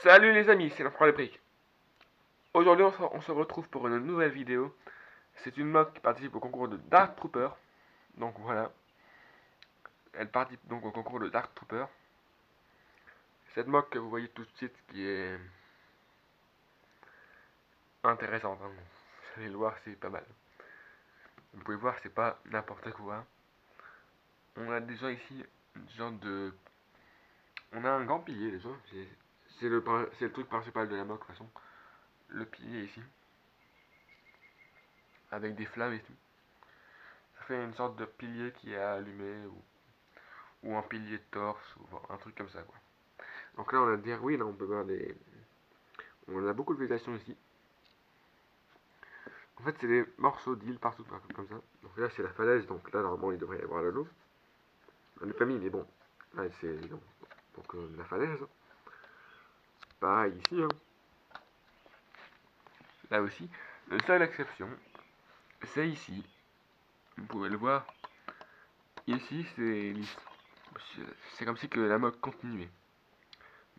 Salut les amis, c'est l'Empereur des Briques. Aujourd'hui on se retrouve pour une nouvelle vidéo. C'est une mock qui participe au concours de Dark Trooper. Donc voilà, elle participe donc au concours de Dark Trooper. Cette mock que vous voyez tout de suite qui est intéressante, hein. Vous allez le voir, c'est pas mal. Vous pouvez voir, c'est pas n'importe quoi. On a déjà ici une genre de... On a un grand pilier déjà. C'est le truc principal de la mock de toute façon. Le pilier ici. Avec des flammes et tout. Ça fait une sorte de pilier qui est allumé ou un pilier de torse ou un truc comme ça quoi. Donc là on a dire oui, là on peut voir des... On a beaucoup de végétation ici. En fait c'est des morceaux d'île partout comme ça. Donc là c'est la falaise, donc là normalement il devrait y avoir l'eau. On n'est pas mis mais bon. Là c'est donc la falaise. Pareil ici hein. Là aussi. La seule exception, c'est ici. Vous pouvez le voir. Ici c'est lisse. C'est comme si que la moque continuait.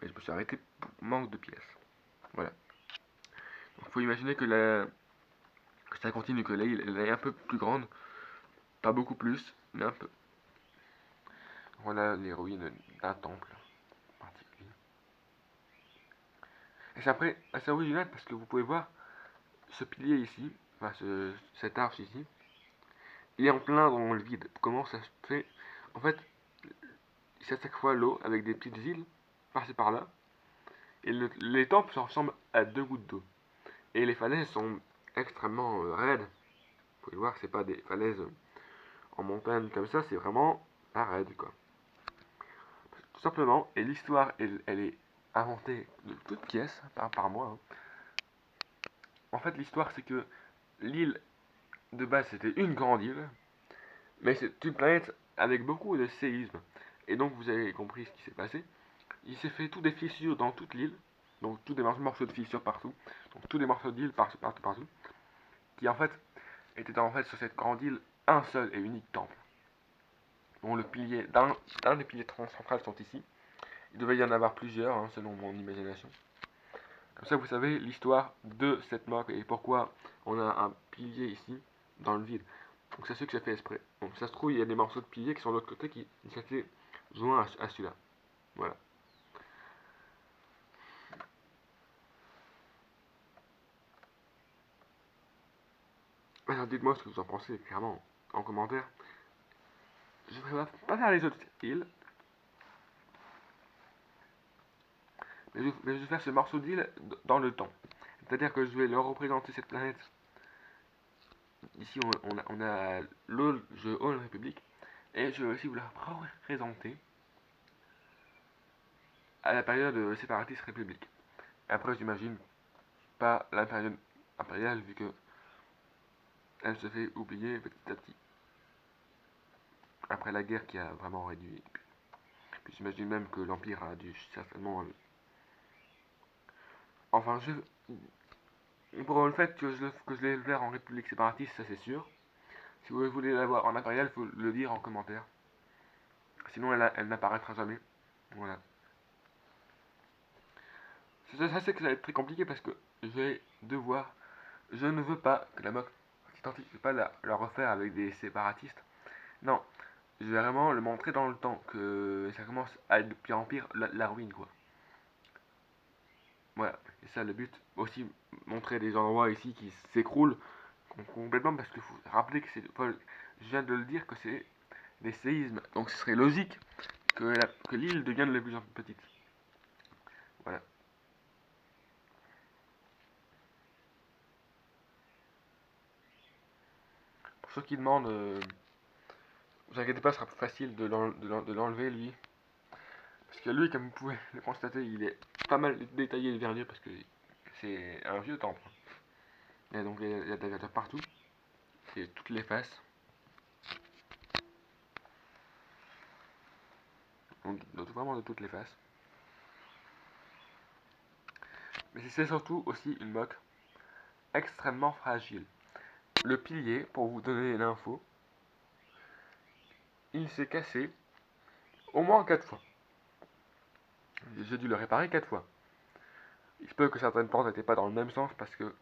Mais je me suis arrêté pour manque de pièces. Voilà. Donc faut imaginer que ça continue, que là elle est un peu plus grande. Pas beaucoup plus, mais un peu. Voilà les ruines d'un temple particulier. Et c'est après assez original parce que vous pouvez voir ce pilier ici, enfin cette arche ici, il est en plein dans le vide. Comment ça se fait? En fait, c'est à chaque fois l'eau avec des petites îles par-ci par-là. Et les temples se ressemblent à deux gouttes d'eau. Et les falaises sont extrêmement raides. Vous pouvez voir, c'est pas des falaises en montagne comme ça, c'est vraiment pas raide quoi. Tout simplement, et l'histoire, elle est inventée de toutes pièces par moi, hein. En fait, l'histoire, c'est que l'île de base, c'était une grande île, mais c'est une planète avec beaucoup de séismes. Et donc, vous avez compris ce qui s'est passé. Il s'est fait tout des fissures dans toute l'île, donc tous des morceaux de fissures partout, donc tous des morceaux d'île partout, partout, qui en fait étaient en fait sur cette grande île un seul et unique temple, dont le pilier d'un des piliers centrales sont ici. Il devait y en avoir plusieurs, hein, selon mon imagination. Comme ça, vous savez l'histoire de cette moque et pourquoi on a un pilier ici, dans le vide. Donc, c'est ce que j'ai fait exprès. Donc, ça se trouve, il y a des morceaux de pilier qui sont de l'autre côté qui s'étaient joints à celui-là. Voilà. Alors, dites-moi ce que vous en pensez, clairement, en commentaire. Je ne vais pas faire les autres îles, mais je vais faire ce morceau d'île dans le temps. C'est-à-dire que je vais leur représenter cette planète. Ici, on a le jeu All Republic. Et je vais aussi vous la représenter à la période séparatiste république. Après, j'imagine pas la période impériale, vu que elle se fait oublier petit à petit. Après la guerre qui a vraiment réduit. Puis j'imagine même que l'Empire a dû certainement... Enfin, pour le fait que je l'ai fait en République séparatiste, ça c'est sûr. Si vous voulez l'avoir en impérial, il faut le dire en commentaire. Sinon, elle n'apparaîtra jamais. Voilà. Ça c'est que ça va être très compliqué parce que je vais devoir... Je ne veux pas que la moque je ne vais pas la refaire avec des séparatistes. Non, je vais vraiment le montrer dans le temps que ça commence à être de pire en pire la ruine quoi. Voilà, et ça le but. Aussi montrer des endroits ici qui s'écroulent complètement parce qu'il faut rappeler que c'est... Je viens de le dire que c'est des séismes. Donc ce serait logique que l'île devienne de plus en plus petite. Voilà. Pour ceux qui demandent, vous inquiétez pas, ce sera plus facile de l'enlever lui. Parce que lui, comme vous pouvez le constater, il est pas mal détaillé et vernis parce que c'est un vieux temple. Et donc il y a des avatars partout, et toutes les faces. Donc vraiment de toutes les faces. Mais c'est surtout aussi une moque extrêmement fragile. Le pilier, pour vous donner l'info, il s'est cassé au moins 4 fois. J'ai dû le réparer 4 fois. Il se peut que certaines portes n'étaient pas dans le même sens parce que,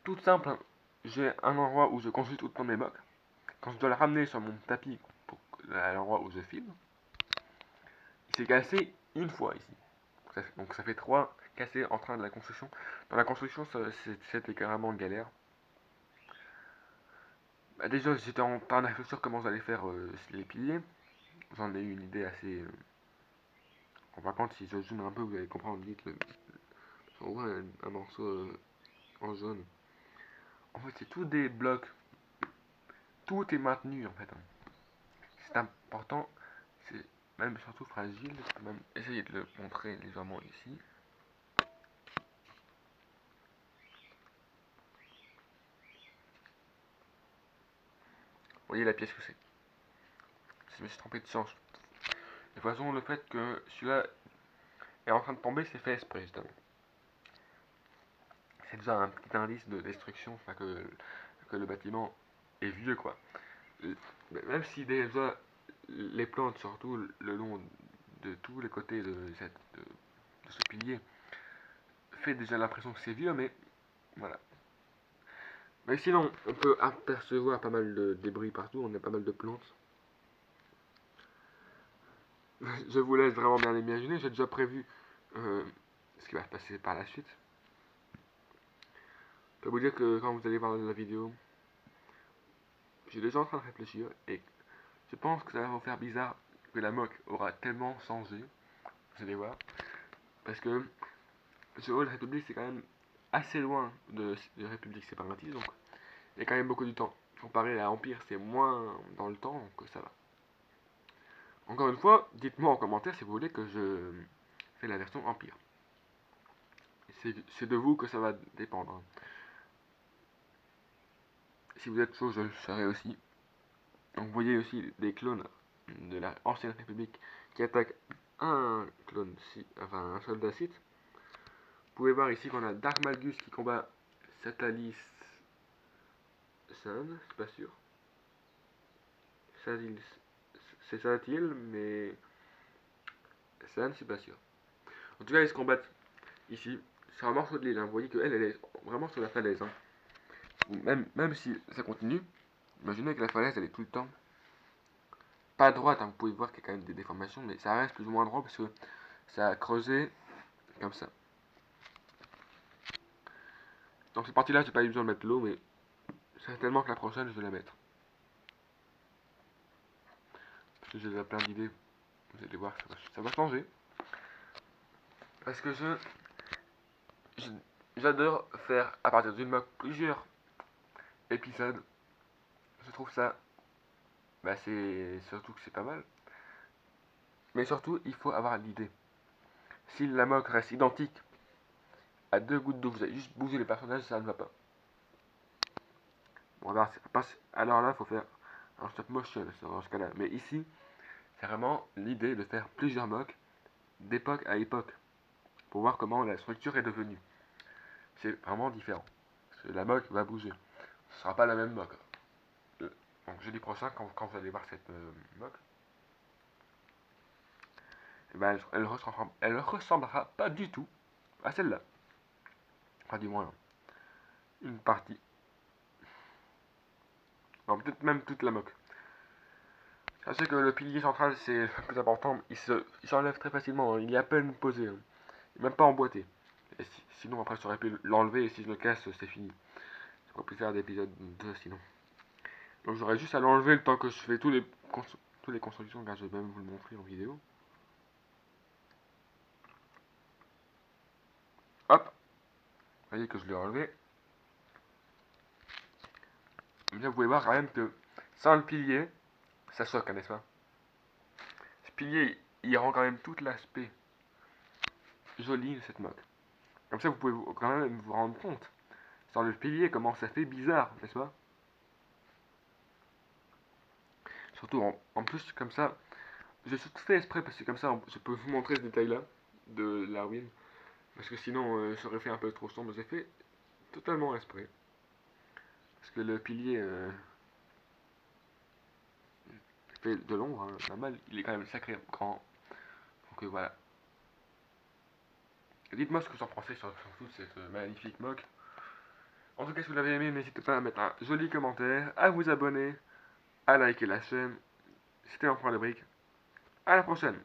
tout simple, hein, j'ai un endroit où je construis tout le temps mes mocks. Quand je dois le ramener sur mon tapis pour à l'endroit où je filme, il s'est cassé une fois ici. Donc ça fait 3 cassés en train de la construction. Dans la construction, c'était carrément galère. Bah, déjà, j'étais en train de réfléchir comment j'allais faire les piliers. J'en ai eu une idée assez. Par contre, si je zoome un peu, vous allez comprendre vite. On voit un morceau en jaune. En fait, c'est tout des blocs. Tout est maintenu en fait, hein. C'est important. C'est même surtout fragile. Je peux même essayer de le montrer légèrement ici. Vous voyez la pièce que c'est. Je me suis trompé de sens. De toute façon, le fait que celui-là est en train de tomber, c'est fait exprès, justement. C'est déjà un petit indice de destruction, enfin que le bâtiment est vieux, quoi. Même si déjà les plantes, surtout le long de tous les côtés de ce pilier, fait déjà l'impression que c'est vieux, mais voilà. Mais sinon, on peut apercevoir pas mal de débris partout, on a pas mal de plantes. Je vous laisse vraiment bien l'imaginer, j'ai déjà prévu ce qui va se passer par la suite. Je peux vous dire que quand vous allez voir la vidéo, j'ai déjà en train de réfléchir et je pense que ça va vous faire bizarre que la moque aura tellement changé. Vous allez voir. Parce que ce Hall République, c'est quand même assez loin de République séparatiste, donc il y a quand même beaucoup de temps. Comparé à Empire, c'est moins dans le temps, donc ça va. Encore une fois, dites-moi en commentaire si vous voulez que je fais la version Empire. C'est de vous que ça va dépendre. Si vous êtes chaud, je le serai aussi. Donc vous voyez aussi des clones de la ancienne République qui attaquent un clone, enfin un soldat Sith. Vous pouvez voir ici qu'on a Dark Malgus qui combat Satalis San, c'est pas sûr. C'est Satil, mais San, c'est pas sûr. En tout cas, ils se combattent ici sur un morceau de l'île. Hein. Vous voyez qu'elle, elle est vraiment sur la falaise. Hein. Même si ça continue, imaginez que la falaise, elle est tout le temps pas droite. Hein. Vous pouvez voir qu'il y a quand même des déformations, mais ça reste plus ou moins droit parce que ça a creusé comme ça. Donc cette partie-là, j'ai pas eu besoin de mettre l'eau, mais certainement que la prochaine, je vais la mettre. Parce que j'ai déjà plein d'idées. Vous allez voir, ça va changer. Parce que j'adore faire à partir d'une map plusieurs épisodes. Je trouve ça, bah c'est surtout que c'est pas mal. Mais surtout, il faut avoir l'idée. Si la mock reste identique à 2 gouttes d'eau, vous avez juste bougé les personnages, ça ne va pas. Bon, alors là, il faut faire un stop motion dans ce cas-là. Mais ici, c'est vraiment l'idée de faire plusieurs mocks d'époque à époque pour voir comment la structure est devenue. C'est vraiment différent. Parce que la mock va bouger. Ce ne sera pas la même mock. Donc jeudi prochain, quand vous allez voir cette mock, eh ben, elle ressemblera pas du tout à celle-là. Enfin, du moins, une partie. Non, peut-être même toute la mock. Sachez que le pilier central, c'est le plus important. Il s'enlève très facilement. Hein. Il est à peine posé. Hein. Il n'est même pas emboîté. Et sinon, après, j'aurais pu l'enlever. Et si je le casse, c'est fini. Je pourrais plus faire d'épisode 2 sinon. Donc, j'aurais juste à l'enlever le temps que je fais toutes les constructions. Car je vais même vous le montrer en vidéo. Hop. Vous voyez que je l'ai enlevé. Bien, vous pouvez voir quand même que sans le pilier, ça choque, n'est-ce pas? Ce pilier, il rend quand même tout l'aspect joli de cette mock. Comme ça, vous pouvez quand même vous rendre compte, sans le pilier, comment ça fait bizarre, n'est-ce pas? Surtout, en plus, comme ça, j'ai tout fait exprès, parce que comme ça, je peux vous montrer ce détail-là, de la ruine. Parce que sinon, ça aurait fait un peu trop sombre. J'ai fait totalement exprès. Parce que le pilier fait de l'ombre, hein, normal, il est quand même sacré grand. Donc voilà. Dites-moi ce que vous en pensez sur toute cette magnifique moque. En tout cas, si vous l'avez aimé, n'hésitez pas à mettre un joli commentaire, à vous abonner, à liker la chaîne. C'était l'Empereur de Briques. À la prochaine!